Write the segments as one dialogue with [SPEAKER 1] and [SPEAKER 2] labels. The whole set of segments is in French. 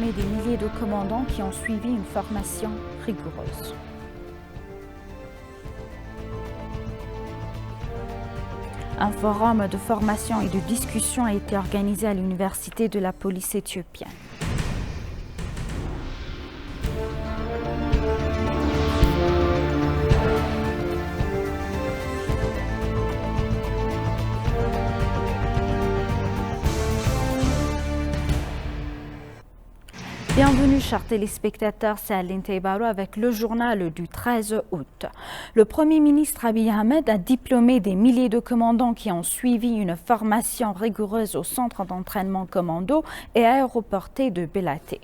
[SPEAKER 1] diplômé des milliers de commandants qui ont suivi une formation rigoureuse. Un forum de formation et de discussion a été organisé à l'Université de la police éthiopienne. Bienvenue chers téléspectateurs, c'est Aline Teibaro avec le journal du 13 août. Le Premier ministre Abiy Ahmed a diplômé des milliers de commandants qui ont suivi une formation rigoureuse au centre d'entraînement commando et aéroporté de Belaté.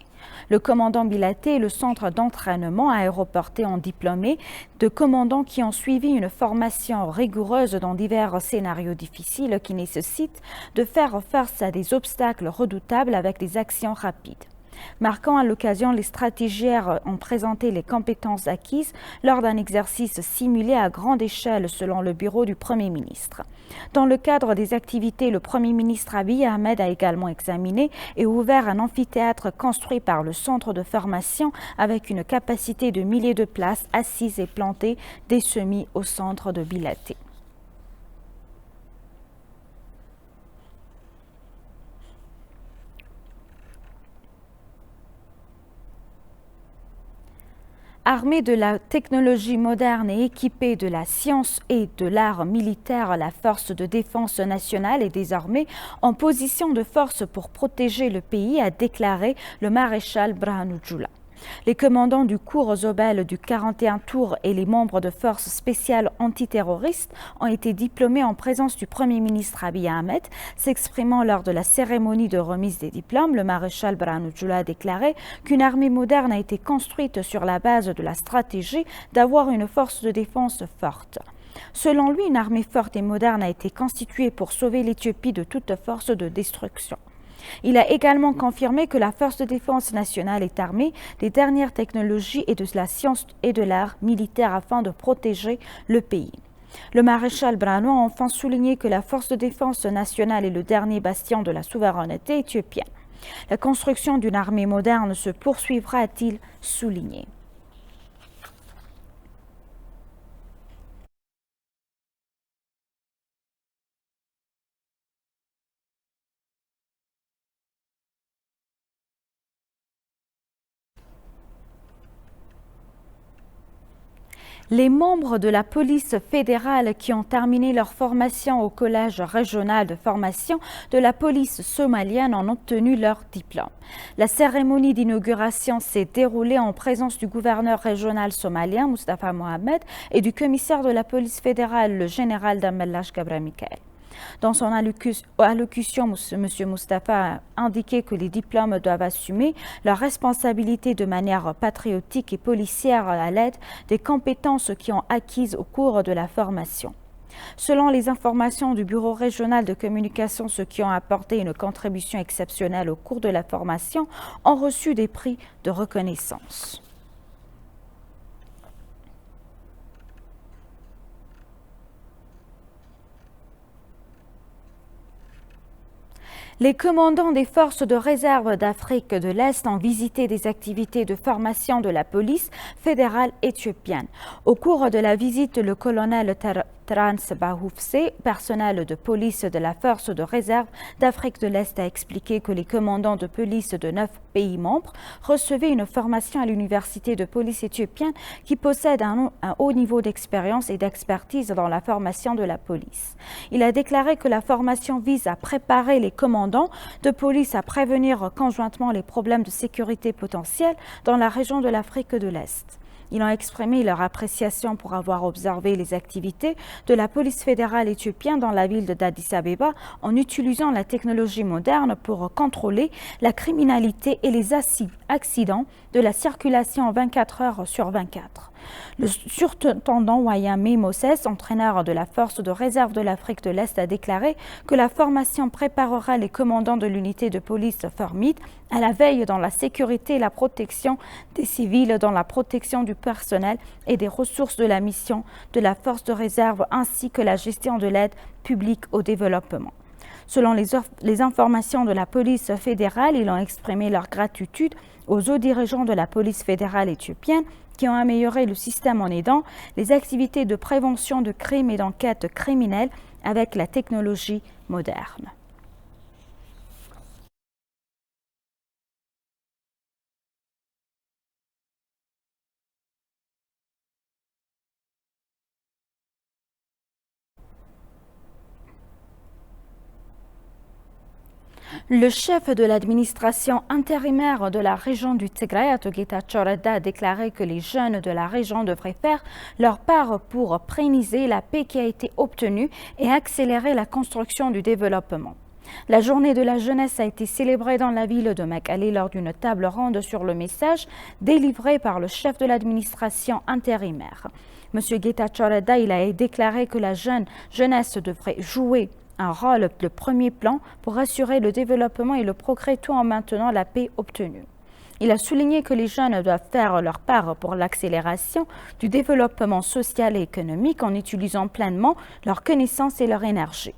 [SPEAKER 1] Le commandant Belaté et le centre d'entraînement aéroporté ont diplômé de commandants qui ont suivi une formation rigoureuse dans divers scénarios difficiles qui nécessitent de faire face à des obstacles redoutables avec des actions rapides. Marquant à l'occasion, les stratégiaires ont présenté les compétences acquises lors d'un exercice simulé à grande échelle selon le bureau du Premier ministre. Dans le cadre des activités, le Premier ministre Abiy Ahmed a également examiné et ouvert un amphithéâtre construit par le centre de formation avec une capacité de milliers de places assises et plantées des semis au centre de Belaté. Armée de la technologie moderne et équipée de la science et de l'art militaire, la force de défense nationale est désormais en position de force pour protéger le pays, a déclaré le maréchal Birhanu Jula. Les commandants du cours Zobel du 41 Tours et les membres de forces spéciales antiterroristes ont été diplômés en présence du Premier ministre Abiy Ahmed. S'exprimant lors de la cérémonie de remise des diplômes, le maréchal Birhanu Jula a déclaré qu'une armée moderne a été construite sur la base de la stratégie d'avoir une force de défense forte. Selon lui, une armée forte et moderne a été constituée pour sauver l'Éthiopie de toute force de destruction. Il a également confirmé que la force de défense nationale est armée des dernières technologies et de la science et de l'art militaire afin de protéger le pays. Le maréchal Birhanu a enfin souligné que la force de défense nationale est le dernier bastion de la souveraineté éthiopienne. La construction d'une armée moderne se poursuivra, a-t-il souligné. Les membres de la police fédérale qui ont terminé leur formation au collège régional de formation de la police somalienne ont obtenu leur diplôme. La cérémonie d'inauguration s'est déroulée en présence du gouverneur régional somalien, Mustafa Mohamed, et du commissaire de la police fédérale, le général Damellash Gabra Mikael. Dans son allocution, M. Mustafa a indiqué que les diplômes doivent assumer leurs responsabilités de manière patriotique et policière à l'aide des compétences qu'ils ont acquises au cours de la formation. Selon les informations du Bureau régional de communication, ceux qui ont apporté une contribution exceptionnelle au cours de la formation ont reçu des prix de reconnaissance. Les commandants des forces de réserve d'Afrique de l'Est ont visité des activités de formation de la police fédérale éthiopienne. Au cours de la visite, le colonel Trans Bahoufse, personnel de police de la force de réserve d'Afrique de l'Est, a expliqué que les commandants de police de 9 pays membres recevaient une formation à l'université de police éthiopienne qui possède un haut niveau d'expérience et d'expertise dans la formation de la police. Il a déclaré que la formation vise à préparer les commandants de police à prévenir conjointement les problèmes de sécurité potentiels dans la région de l'Afrique de l'Est. Ils ont exprimé leur appréciation pour avoir observé les activités de la police fédérale éthiopienne dans la ville d'Addis Abeba en utilisant la technologie moderne pour contrôler la criminalité et les accidents de la circulation 24 heures sur 24. Le surintendant Wayame Moses, entraîneur de la force de réserve de l'Afrique de l'Est, a déclaré que la formation préparera les commandants de l'unité de police Formid à la veille dans la sécurité et la protection des civils, dans la protection du personnel et des ressources de la mission de la force de réserve ainsi que la gestion de l'aide publique au développement. Selon les informations de la police fédérale, ils ont exprimé leur gratitude aux hauts dirigeants de la police fédérale éthiopienne qui ont amélioré le système en aidant les activités de prévention de crimes et d'enquête criminelle avec la technologie moderne. Le chef de l'administration intérimaire de la région du Tigray, Ato Getachew Reda, a déclaré que les jeunes de la région devraient faire leur part pour pérenniser la paix qui a été obtenue et accélérer la construction du développement. La journée de la jeunesse a été célébrée dans la ville de Mekelle lors d'une table ronde sur le message délivré par le chef de l'administration intérimaire. M. Getachew Reda a déclaré que la jeunesse devrait jouer un rôle de premier plan pour assurer le développement et le progrès tout en maintenant la paix obtenue. Il a souligné que les jeunes doivent faire leur part pour l'accélération du développement social et économique en utilisant pleinement leurs connaissances et leur énergie.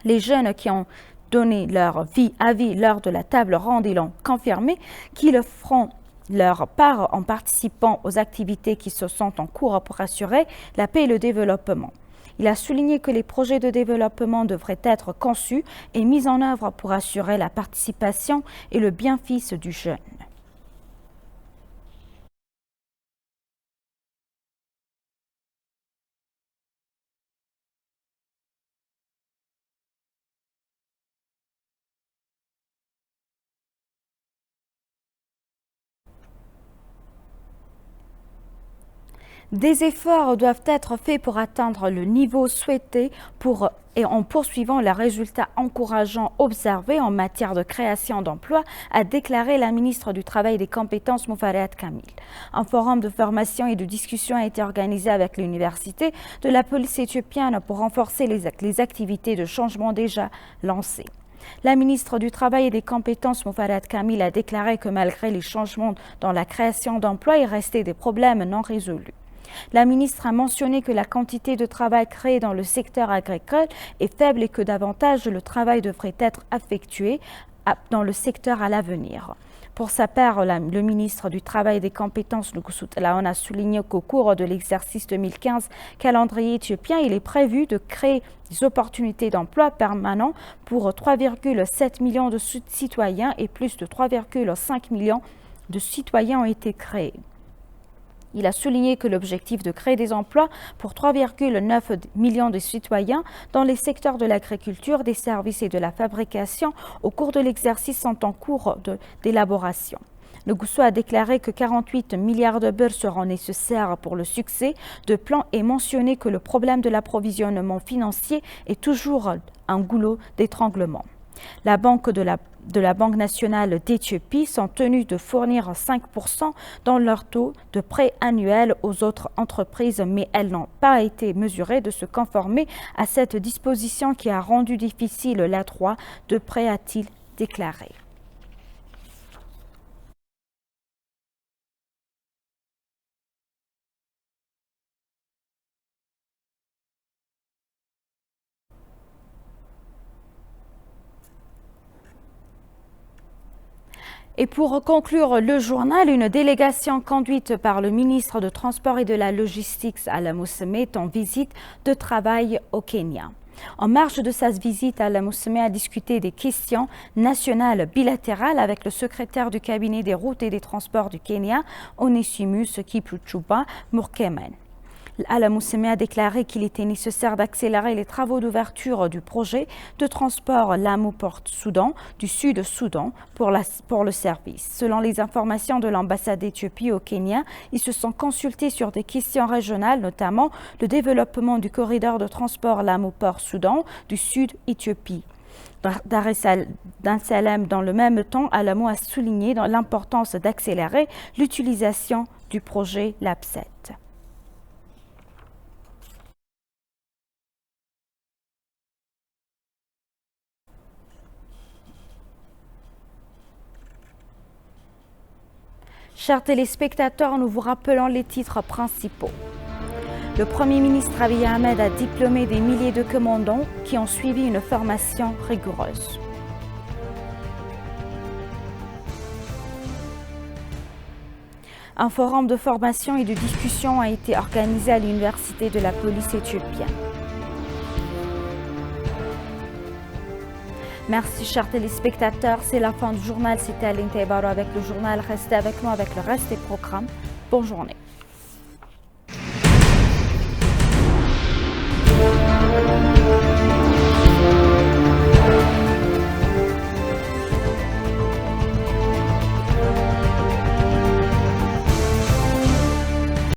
[SPEAKER 1] Les jeunes qui ont donné leur vie à vie lors de la table ronde, ils ont confirmé qu'ils feront leur part en participant aux activités qui se sont en cours pour assurer la paix et le développement. Il a souligné que les projets de développement devraient être conçus et mis en œuvre pour assurer la participation et le bénéfice du jeune. Des efforts doivent être faits pour atteindre le niveau souhaité et en poursuivant les résultats encourageants observés en matière de création d'emplois, a déclaré la ministre du Travail et des Compétences Mouferiat Kamil. Un forum de formation et de discussion a été organisé avec l'université de la police éthiopienne pour renforcer les activités de changement déjà lancées. La ministre du Travail et des Compétences, Mouferiat Kamil, a déclaré que malgré les changements dans la création d'emplois, il restait des problèmes non résolus. La ministre a mentionné que la quantité de travail créé dans le secteur agricole est faible et que davantage le travail devrait être effectué dans le secteur à l'avenir. Pour sa part, le ministre du Travail et des Compétences, Nugusut Laon, a souligné qu'au cours de l'exercice 2015 calendrier éthiopien, il est prévu de créer des opportunités d'emploi permanents pour 3,7 millions de citoyens et plus de 3,5 millions de citoyens ont été créés. Il a souligné que l'objectif de créer des emplois pour 3,9 millions de citoyens dans les secteurs de l'agriculture, des services et de la fabrication au cours de l'exercice sont en cours d'élaboration. Le Gousso a déclaré que 48 milliards de beurre seront nécessaires pour le succès de plan et mentionné que le problème de l'approvisionnement financier est toujours un goulot d'étranglement. La Banque de la Banque nationale d'Éthiopie sont tenus de fournir 5% dans leur taux de prêt annuel aux autres entreprises, mais elles n'ont pas été mesurées de se conformer à cette disposition qui a rendu difficile l'octroi de prêt, a-t-il déclaré. Et pour conclure le journal, une délégation conduite par le ministre de Transport et de la Logistique, Alla Mousseme, est en visite de travail au Kenya. En marge de sa visite, Alla Mousseme a discuté des questions nationales bilatérales avec le secrétaire du cabinet des routes et des transports du Kenya, Onesimus Kipchumba Murkomen. Alla Mousseme a déclaré qu'il était nécessaire d'accélérer les travaux d'ouverture du projet de transport Lamu-Port Soudan du Sud-Soudan pour le service. Selon les informations de l'ambassade d'Éthiopie au Kenya, ils se sont consultés sur des questions régionales, notamment le développement du corridor de transport Lamu-Port Soudan du Sud-Éthiopie. Dar es Salaam, dans le même temps, Alla Mou a souligné l'importance d'accélérer l'utilisation du projet LAP7. Chers téléspectateurs, nous vous rappelons les titres principaux. Le Premier ministre Abiy Ahmed a diplômé des milliers de commandants qui ont suivi une formation rigoureuse. Un forum de formation et de discussion a été organisé à l'Université de la police éthiopienne. Merci chers téléspectateurs, c'est la fin du journal. C'était Aline Taibaro avec le journal. Restez avec nous avec le reste des programmes. Bonne journée.